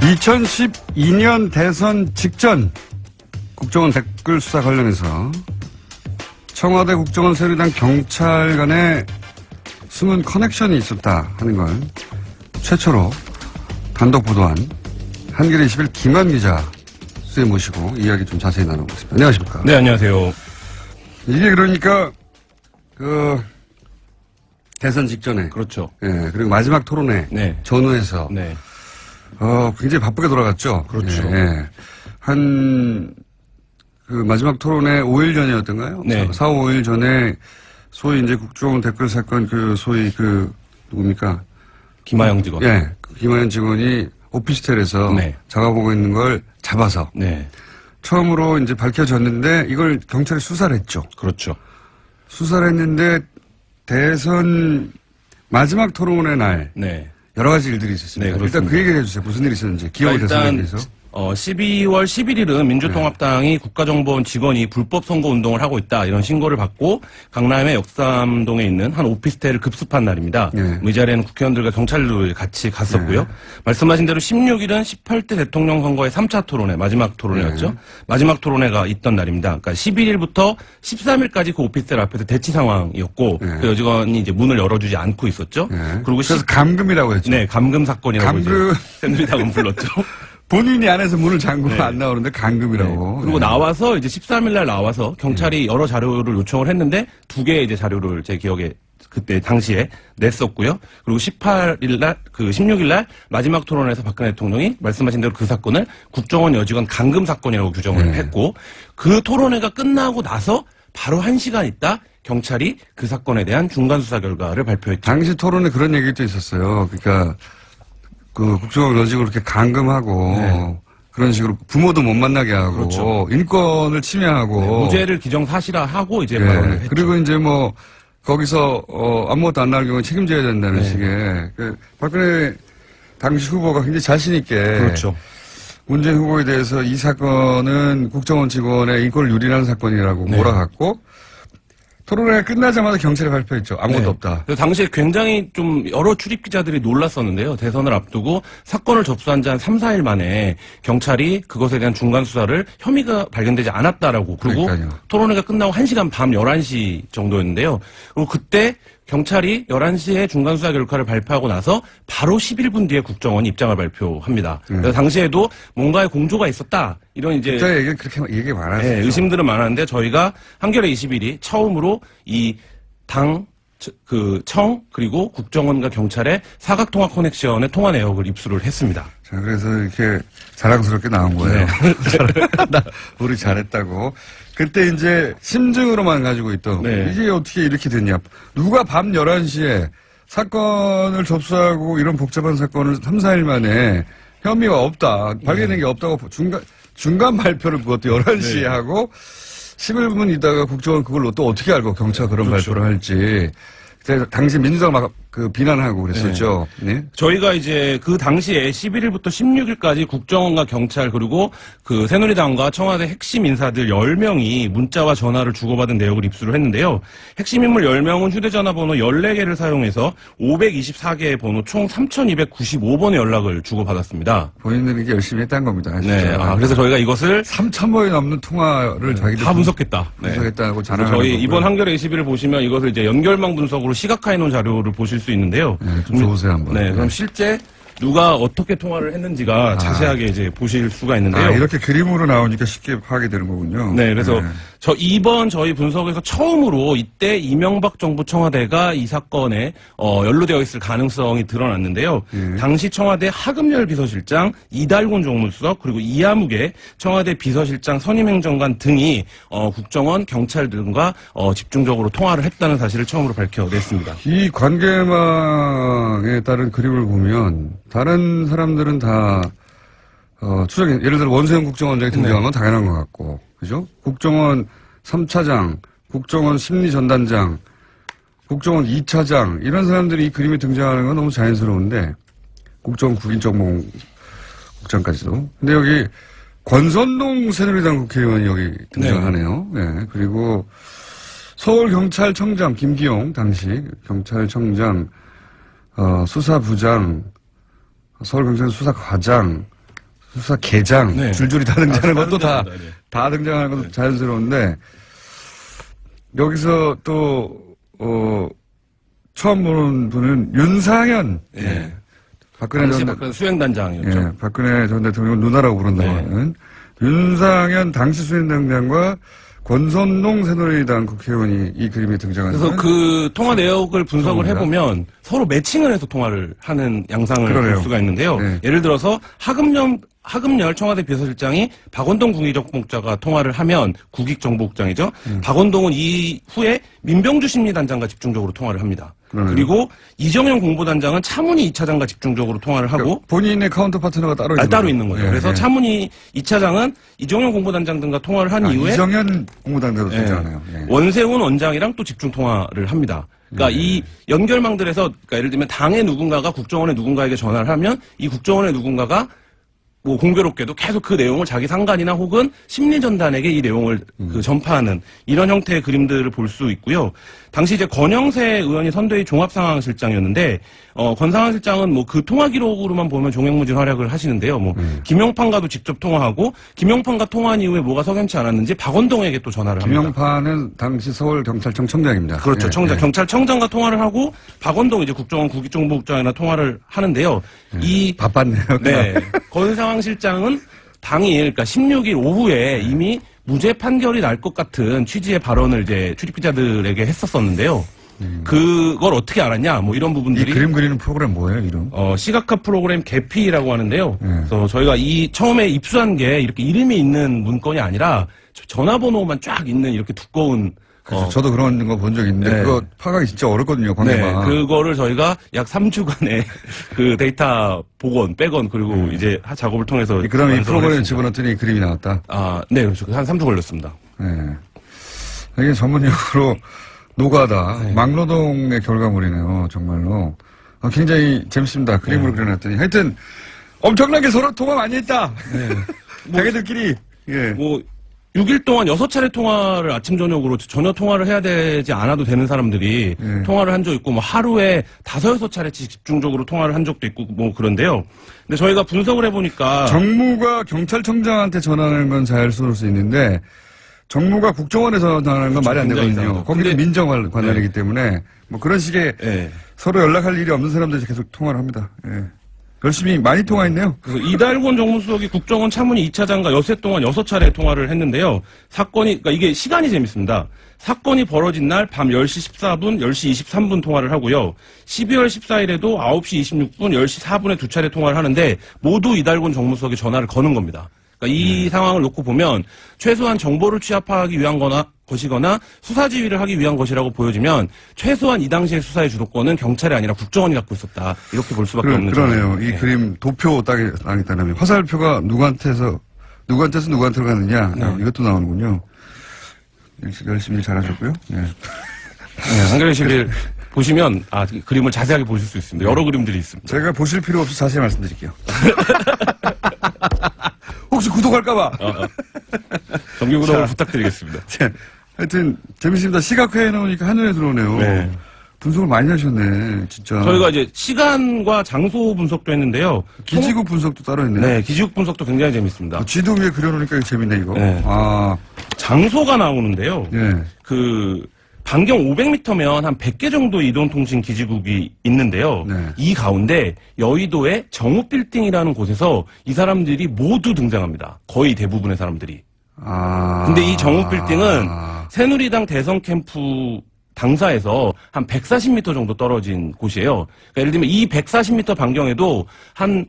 2012년 대선 직전 국정원 댓글 수사 관련해서 청와대 국정원 새누리당 경찰 간에 숨은 커넥션이 있었다 하는 걸 최초로 단독 보도한 한겨레 21 김한 기자 수에 모시고 이야기 좀 자세히 나눠보겠습니다. 안녕하십니까? 네, 안녕하세요. 이게 그러니까 대선 직전에 그렇죠. 예, 그리고 마지막 토론회 네. 전후에서 네. 굉장히 바쁘게 돌아갔죠. 그렇죠. 예, 마지막 토론회 5일 전이었던가요? 네. 4, 5일 전에 소위 이제 국정원 댓글 사건 소위 누굽니까? 김하영 직원. 예, 김하영 직원이 오피스텔에서 네. 작업하고 있는 걸 잡아서 네. 처음으로 이제 밝혀졌는데 이걸 경찰이 수사를 했죠. 그렇죠. 수사를 했는데 대선 마지막 토론회 날 네. 여러 가지 일들이 있었습니다. 네, 일단 그 얘기를 해주세요. 무슨 일이 있었는지. 기억을 대선에 대해서. 12월 11일은 민주통합당이 국가정보원 직원이 불법 선거운동을 하고 있다 이런 신고를 받고 강남의 역삼동에 있는 한 오피스텔을 급습한 날입니다. 네. 이 자리에는 국회의원들과 경찰도 같이 갔었고요. 네. 말씀하신 대로 16일은 18대 대통령 선거의 3차 토론회, 마지막 토론회였죠. 네. 마지막 토론회가 있던 날입니다. 그러니까 11일부터 13일까지 그 오피스텔 앞에서 대치 상황이었고 네. 그 여직원이 이제 문을 열어주지 않고 있었죠. 네. 그리고 그래서 감금이라고 했죠. 네, 감금 사건이라고 감금. 이제 새누리당은 불렀죠. 본인이 안에서 문을 잠그면 네. 안 나오는데 감금이라고. 네. 그리고 나와서 이제 13일 날 나와서 경찰이 여러 자료를 요청을 했는데 두 개의 이제 자료를 제 기억에 그때 당시에 냈었고요. 그리고 18일 날, 16일 날 마지막 토론에서 박근혜 대통령이 말씀하신 대로 그 사건을 국정원 여직원 감금 사건이라고 규정을 했고 그 토론회가 끝나고 나서 바로 1시간 있다 경찰이 그 사건에 대한 중간 수사 결과를 발표했죠. 당시 토론에 그런 얘기도 있었어요. 그러니까 국정원 여직을 그렇게 감금하고 네. 그런 식으로 부모도 못 만나게 하고 그렇죠. 인권을 침해하고 네, 무죄를 기정사실화하고 이제 네. 발언을 했죠. 그리고 이제 거기서 아무것도 안 나올 경우에 책임져야 된다는 네. 식의 박근혜 당시 후보가 굉장히 자신 있게 그렇죠. 문재인 후보에 대해서 이 사건은 국정원 직원의 인권을 유린하는 사건이라고 네. 몰아갔고 토론회가 끝나자마자 경찰이 발표했죠. 아무것도 네. 없다. 그래서 당시에 굉장히 좀 여러 출입 기자들이 놀랐었는데요. 대선을 앞두고 사건을 접수한 지 한 3, 4일 만에 경찰이 그것에 대한 중간 수사를 혐의가 발견되지 않았다라고 그리고 그러니까요. 토론회가 끝나고 1시간 밤 11시 정도였는데요. 그리고 그때 경찰이 11시에 중간 수사 결과를 발표하고 나서 바로 11분 뒤에 국정원이 입장을 발표합니다. 그래서 당시에도 뭔가의 공조가 있었다. 이런 이제 그때 얘기 그렇게 얘기 많았어요. 네, 의심들은 많았는데 저희가 한겨레 21이 처음으로 이 청 그리고 국정원과 경찰의 사각통화 커넥션의 통화 내역을 입수를 했습니다. 자, 그래서 이렇게 자랑스럽게 나온 거예요. 네. 우리 잘했다고. 그때 이제 심증으로만 가지고 있던 네. 이게 어떻게 이렇게 됐냐. 누가 밤 11시에 사건을 접수하고 이런 복잡한 사건을 3, 4일 만에 혐의가 없다. 발견된 게 없다고 중간 발표를 그것도 11시에 네. 하고 11분 있다가 국정원 그걸로 또 어떻게 알고 경찰 그런 그렇죠. 발표를 할지. 그때 당시 민주당 막 비난하고 그랬었죠. 네. 저희가 이제 그 당시에 11일부터 16일까지 국정원과 경찰 그리고 그 새누리당과 청와대 핵심 인사들 10명이 문자와 전화를 주고받은 내역을 입수를 했는데요. 핵심 인물 10명은 휴대전화 번호 14개를 사용해서 524개의 번호 총 3,295번의 연락을 주고받았습니다. 본인들이 이게 열심히 했다는 겁니다. 진짜. 네. 그래서 저희가 이것을 3,000번이 넘는 통화를 자기들 다 분석했다. 네. 분석했다고 자랑하는 저희 거고요. 이번 한겨레 21을 보시면 이것을 이제 연결망 분석으로 시각화해 놓은 자료를 보실 수 있는데요. 네, 좀 좋으세요 한번. 네, 그럼 실제 누가 어떻게 통화를 했는지가 자세하게 이제 보실 수가 있는데요. 이렇게 그림으로 나오니까 쉽게 파악이 되는 거군요. 네, 그래서 이번 저희 분석에서 처음으로 이때 이명박 정부 청와대가 이 사건에 연루되어 있을 가능성이 드러났는데요. 당시 청와대 하금열 비서실장, 이달곤 정무수석 그리고 이하무개 청와대 비서실장 선임행정관 등이 국정원, 경찰 등과 집중적으로 통화를 했다는 사실을 처음으로 밝혀냈습니다. 이 관계망에 따른 그림을 보면 다른 사람들은 다 추정이 예를 들어 원세훈 국정원장이 등장한 건 당연한 것 같고, 그죠? 국정원 3차장, 국정원 심리전단장, 국정원 2차장 이런 사람들이 이 그림에 등장하는 건 너무 자연스러운데 국정원 국인정보국장까지도. 근데 여기 권선동 새누리당 국회의원이 여기 등장하네요. 네. 그리고 서울경찰청장 김기용 당시 경찰청장 수사부장 서울경찰 수사과장 수사계장, 네. 줄줄이 다 등장하는 것도 다 등장하는 것도 네. 자연스러운데, 여기서 또, 처음 보는 분은 윤상현. 예. 박근혜 당시 전, 박근혜 수행단장이었죠. 예, 박근혜 전 대통령 누나라고 부른다고 네. 하는 윤상현 당시 수행단장과 권선동 새누리당 국회의원이 이 그림에 등장하는. 그래서 그 통화 내역을 분석을 죄송합니다. 해보면 서로 매칭을 해서 통화를 하는 양상을 그러네요. 볼 수가 있는데요. 네. 예를 들어서 하금열 청와대 비서실장이 박원동 국익정보국장과 통화를 하면 국익정보국장이죠. 박원동은 이후에 민병주 심리단장과 집중적으로 통화를 합니다. 그러네요. 그리고 이정현 공보단장은 차문희 2차장과 집중적으로 통화를 하고 그러니까 본인의 카운터 파트너가 따로 있는 따로 거죠. 있는 거죠. 예, 그래서 예. 차문희 2차장은 이정현 공보단장 등과 통화를 한 이후에 이정현 공무단장도 예. 등장하네요. 예. 원세훈 원장이랑 또 집중 통화를 합니다. 그러니까 이 연결망들에서 그러니까 예를 들면 당의 누군가가 국정원의 누군가에게 전화를 하면 이 국정원의 누군가가 뭐 공교롭게도 계속 그 내용을 자기 상관이나 혹은 심리전단에게 이 내용을 그 전파하는 이런 형태의 그림들을 볼 수 있고요. 당시 이제 권영세 의원이 선대위 종합상황실장이었는데 권상황실장은 뭐 그 통화 기록으로만 보면 종횡무진 활약을 하시는데요. 뭐 김용판과도 직접 통화하고 김용판과 통화한 이후에 뭐가 석연치 않았는지 박원동에게 또 전화를 합니다. 김영파는 당시 서울경찰청 청장입니다. 그렇죠. 예, 청장, 예. 경찰청장과 통화를 하고 박원동 이제 국정원 국익정보국장이나 통화를 하는데요. 이 바빴네요. 네. 권상황실장은 당일, 그러니까 16일 오후에 이미 무죄 판결이 날 것 같은 취지의 발언을 이제 출입기자들에게 했었었는데요. 그걸 어떻게 알았냐, 뭐 이런 이 부분들이. 그림 그리는 프로그램 뭐예요, 이름? 시각화 프로그램 개피라고 하는데요. 네. 그래서 저희가 처음에 입수한 게 이렇게 이름이 있는 문건이 아니라 전화번호만 쫙 있는 이렇게 두꺼운 그래서 저도 그런 거 본 적 있는데 네. 그거 파악하기 진짜 어렵거든요, 네, 관계가. 그거를 저희가 약 3주간의 그 데이터 복원, 백원, 그리고 이제 작업을 통해서. 그다음에 이 완성을 프로그램에 했습니다. 집어넣더니 그림이 나왔다. 네, 그렇죠. 한 3주 걸렸습니다. 네. 이게 전문용어로 노가다, 네. 막노동의 결과물이네요, 정말로. 굉장히 재밌습니다. 그림으로 네. 그려놨더니. 하여튼, 엄청나게 서로 통화 많이 했다. 자기들끼리. 예. 뭐, 6일 동안 6차례 통화를 아침, 저녁으로 전혀 통화를 해야 되지 않아도 되는 사람들이 네. 통화를 한 적 있고, 뭐, 하루에 5-6차례씩 집중적으로 통화를 한 적도 있고, 뭐, 그런데요. 근데 저희가 분석을 해보니까. 정무가 경찰청장한테 전화하는 건 자연스러울 수 있는데, 정무가 국정원에 전화하는 건 그렇죠. 말이 안 굉장히 되거든요. 이상하죠. 거기는 근데- 민정 관할이기 때문에, 뭐 그런 식의 네. 서로 연락할 일이 없는 사람들이 계속 통화를 합니다. 예. 열심히 많이 통화했네요. 그래서 이달곤 정무수석이 국정원 차문희 2차장과 여세 동안 6차례 통화를 했는데요. 그러니까 이게 시간이 재밌습니다. 사건이 벌어진 날 밤 10시 14분, 10시 23분 통화를 하고요. 12월 14일에도 9시 26분, 10시 4분에 2차례 통화를 하는데 모두 이달곤 정무수석이 전화를 거는 겁니다. 그러니까 이 상황을 놓고 보면 최소한 정보를 취합하기 위한 것이거나 수사 지휘를 하기 위한 것이라고 보여지면 최소한 이 당시의 수사의 주도권은 경찰이 아니라 국정원이 갖고 있었다. 이렇게 볼 수밖에 없는 그러네요. 상황입니다. 이 네. 그림 도표 따겠다면 화살표가 누구한테서 누구한테로 가느냐 네. 이것도 나오는군요. 열심히 잘하셨고요. 예. 네, 한겨레 11 보시면 이 그림을 자세하게 보실 수 있습니다. 여러 그림들이 있습니다. 제가 보실 필요 없이 자세히 말씀드릴게요. 혹시 구독할까봐. 정기 구독을 자. 부탁드리겠습니다. 하여튼 재밌습니다. 시각화해 놓으니까 한눈에 들어오네요. 네. 분석을 많이 하셨네, 진짜. 저희가 이제 시간과 장소 분석도 했는데요. 기지국 분석도 따로 있네요. 네, 기지국 분석도 굉장히 재밌습니다. 지도 위에 그려놓으니까 재밌네, 이거. 네. 아, 장소가 나오는데요. 예. 반경 500m면 한 100개 정도 이동통신 기지국이 있는데요. 네. 이 가운데 여의도의 정우빌딩이라는 곳에서 이 사람들이 모두 등장합니다. 거의 대부분의 사람들이. 근데 이 정우빌딩은 새누리당 대선 캠프 당사에서 한 140m 정도 떨어진 곳이에요. 그러니까 예를 들면 이 140m 반경에도 한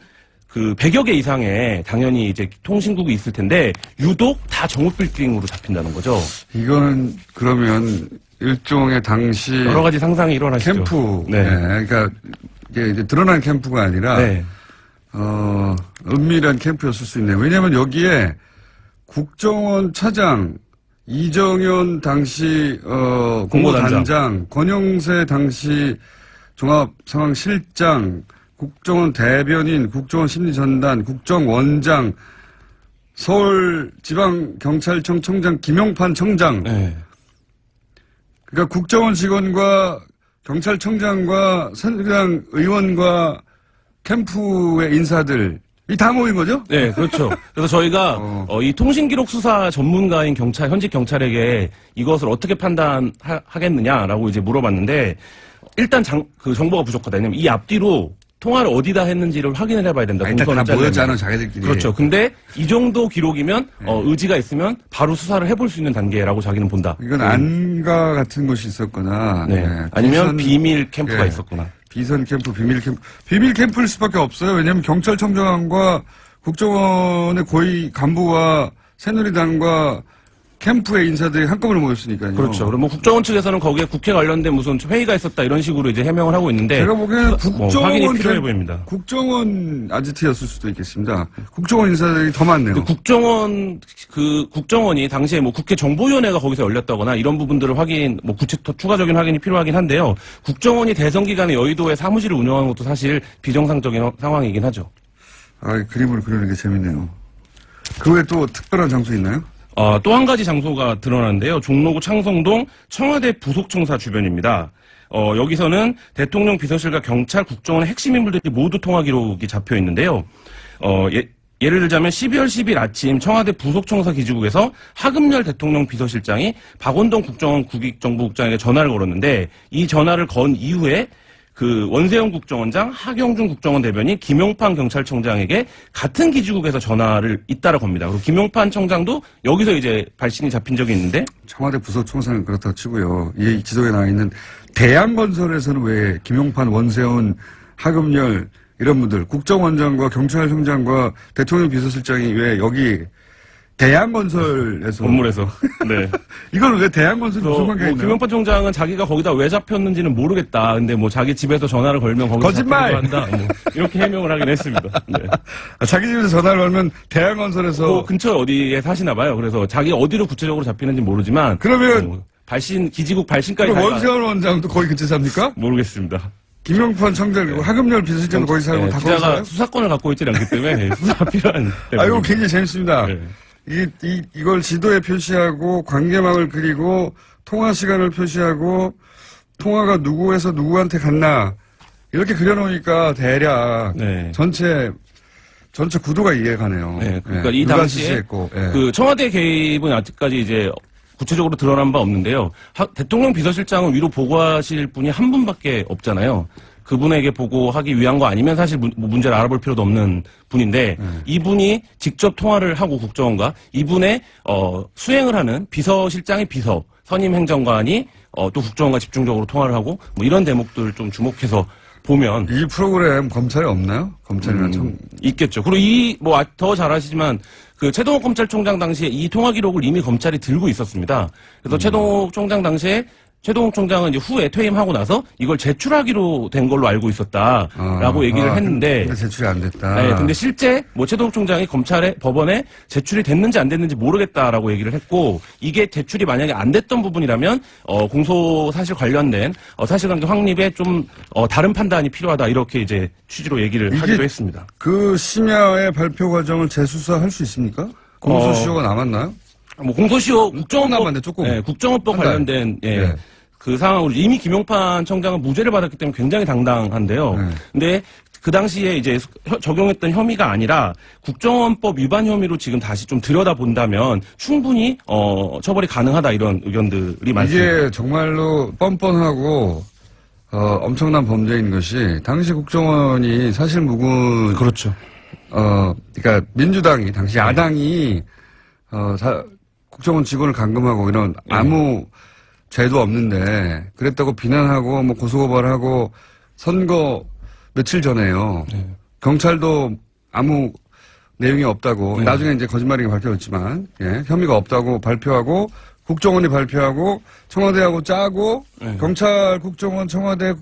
100여 개 이상의 당연히 이제 통신국이 있을 텐데 유독 다 정우빌딩으로 잡힌다는 거죠. 이거는 그러면 일종의 당시 여러 가지 상상이 일어나시죠. 캠프. 네. 그러니까 이게 이제 드러난 캠프가 아니라 네. 은밀한 캠프였을 수 있네요. 왜냐하면 여기에 국정원 차장, 이정현 당시 공보단장, 권영세 당시 종합상황실장, 국정원 대변인, 국정원 심리전단, 국정원장, 서울지방경찰청 청장 김용판 청장. 네. 그러니까 국정원 직원과 경찰청장과 새누리당 의원과 캠프의 인사들 이 다 모인 거죠? 네, 그렇죠. 그래서 저희가 이 통신기록 수사 전문가인 현직 경찰에게 이것을 어떻게 판단하겠느냐라고 이제 물어봤는데 일단 그 정보가 부족하다. 왜냐면 이 앞뒤로 통화를 어디다 했는지를 확인을 해봐야 된다. 일단 다 모였잖아, 자기들끼리. 그렇죠. 근데 이 정도 기록이면 의지가 있으면 바로 수사를 해볼 수 있는 단계라고 자기는 본다. 이건 안가 같은 것이 있었거나, 네. 아니면 비밀 캠프가 있었구나. 비선 캠프, 비밀 캠프일 수밖에 없어요. 왜냐하면 경찰청장과 국정원의 고위 간부와 새누리당과 캠프의 인사들이 한꺼번에 모였으니까요. 그렇죠. 그럼 뭐 국정원 측에서는 거기에 국회 관련된 무슨 회의가 있었다 이런 식으로 이제 해명을 하고 있는데 제가 보기에는 확인이 필요해 보입니다. 국정원 아지트였을 수도 있겠습니다. 국정원 인사들이 더 많네요. 국정원이 당시에 뭐 국회 정보위원회가 거기서 열렸다거나 이런 부분들을 뭐 추가적인 확인이 필요하긴 한데요. 국정원이 대선 기간에 여의도에 사무실을 운영하는 것도 사실 비정상적인 상황이긴 하죠. 그림을 그리는 게 재밌네요. 그 외에 또 특별한 장소 있나요? 또 한 가지 장소가 드러났는데요. 종로구 창성동 청와대 부속청사 주변입니다. 여기서는 대통령 비서실과 경찰, 국정원의 핵심 인물들이 모두 통화 기록이 잡혀 있는데요. 예를 들자면 12월 10일 아침 청와대 부속청사 기지국에서 하금열 대통령 비서실장이 박원동 국정원 국익정보국장에게 전화를 걸었는데 이 전화를 건 이후에 그 원세훈 국정원장, 하경준 국정원 대변인, 김용판 경찰청장에게 같은 기지국에서 전화를 잇따라 겁니다. 그리고 김용판 청장도 여기서 이제 발신이 잡힌 적이 있는데 청와대 부속청사는 그렇다고 치고요. 이 지도에 나와 있는 대한건설에서는 왜 김용판, 원세훈, 하금열 이런 분들 국정원장과 경찰청장과 대통령 비서실장이 왜 여기 대한건설에서 건물에서 네. 이걸 왜 대한건설이 무슨 관계가 있나요? 김용판 총장은 자기가 거기다 왜 잡혔는지는 모르겠다. 근데 뭐 자기 집에서 전화를 걸면 거기서 거짓말 한다. 뭐 이렇게 해명을 하긴 했습니다. 네. 자기 집에서 전화를 걸면 대한건설에서 근처에 어디에 사시나 봐요. 그래서 자기 어디로 구체적으로 잡히는지 모르지만 그러면 기지국 발신까지 원세훈 원장도 거기 근처 삽니까? 모르겠습니다. 김용판 청장 그리고 하금열 비서실장도 거기 살고 다 거기 기자가 살아요? 수사권을 갖고 있지 않기 때문에 수사가 필요한. 이거 굉장히 재밌습니다. 네. 이걸 지도에 표시하고 관계망을 그리고 통화 시간을 표시하고 통화가 누구에서 누구한테 갔나 이렇게 그려놓으니까 대략 네. 전체 구도가 이해가네요. 네, 그러니까 이 당시에 그 청와대 개입은 아직까지 이제 구체적으로 드러난 바 없는데요. 대통령 비서실장은 위로 보고하실 분이 한 분밖에 없잖아요. 그분에게 보고하기 위한 거 아니면 사실 문제를 알아볼 필요도 없는 분인데 이분이 직접 통화를 하고 국정원과 이분의 수행을 하는 비서실장의 비서 선임 행정관이 또 국정원과 집중적으로 통화를 하고 뭐 이런 대목들 좀 주목해서 보면 이 프로그램 검찰에 없나요? 검찰이나 있겠죠. 그리고 더 잘 아시지만 그 최동욱 검찰총장 당시에 이 통화 기록을 이미 검찰이 들고 있었습니다. 그래서 최동욱 총장 당시에 최동욱 총장은 이제 후에 퇴임하고 나서 이걸 제출하기로 된 걸로 알고 있었다라고 얘기를 했는데. 근데 제출이 안 됐다. 네, 근데 실제 최동욱 총장이 법원에 제출이 됐는지 안 됐는지 모르겠다라고 얘기를 했고, 이게 제출이 만약에 안 됐던 부분이라면, 공소 사실 관련된, 사실관계 확립에 좀, 다른 판단이 필요하다, 이렇게 이제 취지로 얘기를 하기도 했습니다. 그 심야의 발표 과정을 재수사할 수 있습니까? 공소시효가 남았나요? 공소시효 국정원법, 조금. 네, 국정원법 관련된, 예. 네. 그 상황으로 이미 김용판 청장은 무죄를 받았기 때문에 굉장히 당당한데요. 근데 그 당시에 이제 적용했던 혐의가 아니라 국정원법 위반 혐의로 지금 다시 좀 들여다본다면 충분히 처벌이 가능하다 이런 의견들이 많습니다. 이게 정말로 뻔뻔하고 엄청난 범죄인 것이 당시 국정원이 사실 무근 그렇죠. 그러니까 민주당이 당시 야당이 국정원 직원을 감금하고 이런 아무 죄도 없는데 그랬다고 비난하고 뭐 고소고발하고 선거 며칠 전에요. 경찰도 아무 내용이 없다고 나중에 이제 거짓말이 밝혀졌지만 혐의가 없다고 발표하고 국정원이 발표하고 청와대하고 짜고 경찰, 국정원, 청와대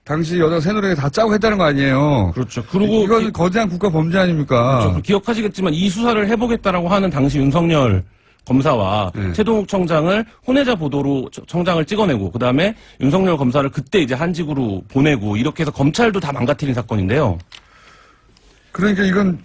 당시 여당 새누리당이 다 짜고 했다는 거 아니에요. 그렇죠. 그리고 이건 거대한 국가 범죄 아닙니까? 그렇죠. 기억하시겠지만 이 수사를 해보겠다라고 하는 당시 윤석열 검사와 최동욱 청장을 혼외자 보도로 청장을 찍어내고 그다음에 윤석열 검사를 그때 이제 한직으로 보내고 이렇게 해서 검찰도 다 망가뜨린 사건인데요. 그러니까 이건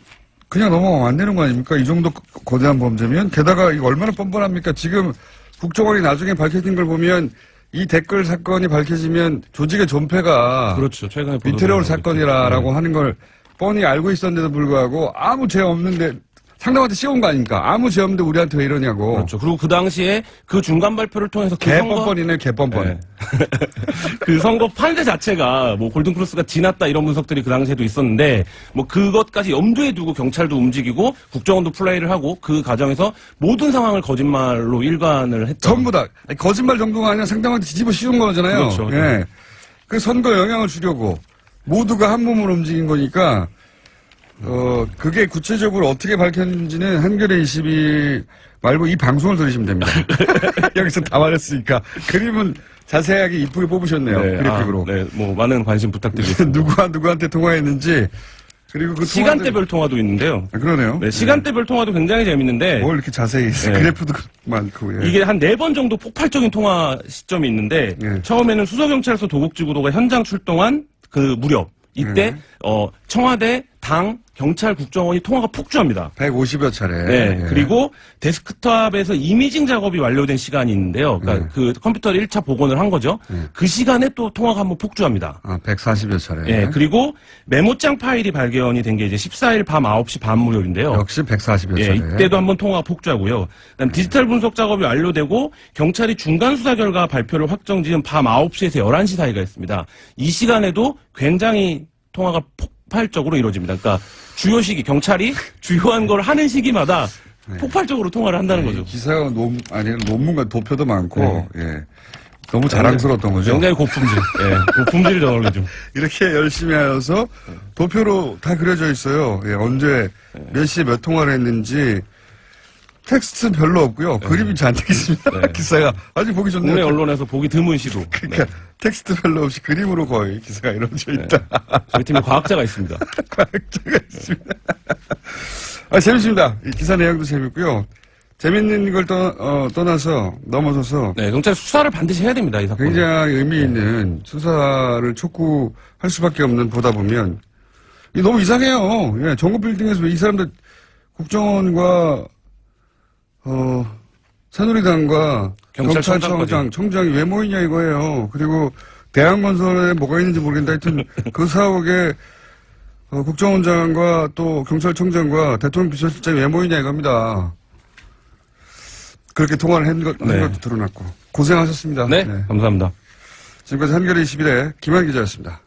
그냥 넘어가면 안 되는 거 아닙니까? 이 정도 거대한 범죄면 게다가 이거 얼마나 뻔뻔합니까? 지금 국정원이 나중에 밝혀진 걸 보면 이 댓글 사건이 밝혀지면 조직의 존폐가 그렇죠. 최근에 위태로운 사건이라고 하는 걸 뻔히 알고 있었는데도 불구하고 아무 죄 없는데 상대방한테 씌운 거 아닙니까? 아무 죄 없는데 우리한테 왜 이러냐고. 그렇죠. 그리고 그 당시에 그 중간 발표를 통해서 그 개뻔뻔이네, 개뻔뻔. 네. 그 선거 판세 자체가 뭐 골든크로스가 지났다 이런 분석들이 그 당시에도 있었는데 뭐 그것까지 염두에 두고 경찰도 움직이고 국정원도 플레이를 하고 그 과정에서 모든 상황을 거짓말로 일관을 했죠. 전부 다. 아니, 거짓말 정도가 아니라 상대방한테 뒤집어 씌운 거잖아요. 그렇죠. 예. 그 선거 영향을 주려고 모두가 한 몸으로 움직인 거니까 그게 구체적으로 어떻게 밝혔는지는 한겨레 22 말고 이 방송을 들으시면 됩니다. 여기서 다 말했으니까. 그림은 자세하게 이쁘게 뽑으셨네요. 네, 그래픽으로. 네, 뭐 많은 관심 부탁드리겠습니다. 누구와 누구한테 통화했는지 그리고 그 시간대별 통화도 있는데요. 그러네요. 네, 시간대별 통화도 굉장히 재밌는데 뭘 이렇게 자세히 그래프도 많고. 예. 이게 한 4번 정도 폭발적인 통화 시점이 있는데 예. 처음에는 수서경찰서 도곡지구도가 현장 출동한 그 무렵 이때 청와대, 당, 경찰, 국정원이 통화가 폭주합니다. 150여 차례. 네. 예. 그리고 데스크탑에서 이미징 작업이 완료된 시간이 있는데요. 그러니까 그 컴퓨터를 1차 복원을 한 거죠. 그 시간에 또 통화가 한번 폭주합니다. 140여 차례. 예. 그리고 메모장 파일이 발견이 된 게 이제 14일 밤 9시 반 무렵인데요. 역시 140여 차례. 예, 이때도 한번 통화가 폭주하고요. 그다음 디지털 분석 작업이 완료되고 경찰이 중간 수사 결과 발표를 확정 지은 밤 9시에서 11시 사이가 있습니다. 이 시간에도 굉장히 통화가 폭발적으로 이루어집니다. 그러니까 주요 시기, 경찰이 주요한 걸 하는 시기마다 폭발적으로 통화를 한다는 거죠. 기사가 논문과 도표도 많고, 예. 너무 자랑스러웠던 거죠. 굉장히 고품질. 예, 고품질을 저걸로죠. 이렇게 열심히 하여서 도표로 다 그려져 있어요. 예, 언제, 몇 시에 몇 통화를 했는지. 텍스트 별로 없고요. 그림이 잔뜩 있습니다. 네. 기사가 아주 보기 좋네요. 국내 언론에서 보기 드문 시도. 그러니까 텍스트 별로 없이 그림으로 거의 기사가 이루어져 있다. 저희 팀에 과학자가 있습니다. 과학자가 있습니다. 재밌습니다. 이 기사 내용도 재밌고요. 재밌는 걸 넘어서서 네, 경찰 수사를 반드시 해야 됩니다, 이 사건. 굉장히 의미 있는 수사를 촉구할 수밖에 없는 보다 보면 이게 너무 이상해요. 예, 정부 빌딩에서 왜 이 사람들 국정원과 새누리당과 경찰청장이 왜 모이냐 이거예요. 그리고 대한건설에 뭐가 있는지 모르겠는데 하여튼 그 사옥에 국정원장과 또 경찰청장과 대통령 비서실장이 왜 모이냐 이겁니다. 그렇게 통화를 한 것도 드러났고 고생하셨습니다. 네, 감사합니다. 지금까지 한겨레 21의 김한 기자였습니다.